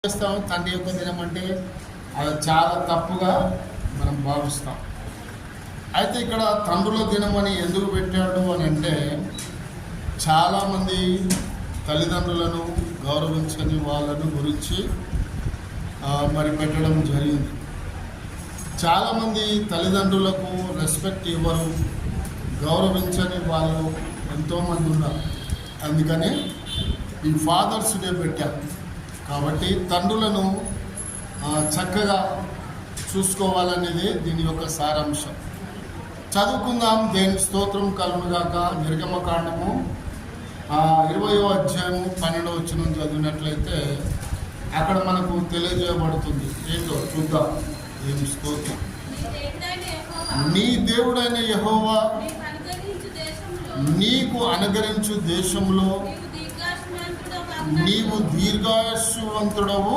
చేస్తాం. తండ్రి యొక్క దినం అంటే అది చాలా తప్పుగా మనం భావిస్తాం. అయితే ఇక్కడ తండ్రుల దినం అని ఎందుకు పెట్టాడు అని అంటే, చాలామంది తల్లిదండ్రులను గౌరవించని వాళ్ళను గురించి మరి పెట్టడం జరిగింది. చాలామంది తల్లిదండ్రులకు రెస్పెక్ట్ ఇవ్వరు, గౌరవించని వాళ్ళు ఎంతోమంది ఉన్నారు. అందుకని ఈ ఫాదర్స్ డే పెట్టారు. కాబట్టి తండ్రులను చక్కగా చూసుకోవాలనేది దీని యొక్క సారాంశం. చదువుకుందాం. దేని స్తోత్రం కలుగుగాక. నిర్గమకాండము 20వ అధ్యాయము 12వ వచనం చదివినట్లయితే అక్కడ మనకు తెలియజేయబడుతుంది. ఏంటో చూద్దాం. దేని స్తోత్రం. నీ దేవుడైన యెహోవా నీకు అనుగ్రహించు దేశంలో నీవు దీర్ఘాయుష్మంతుడవు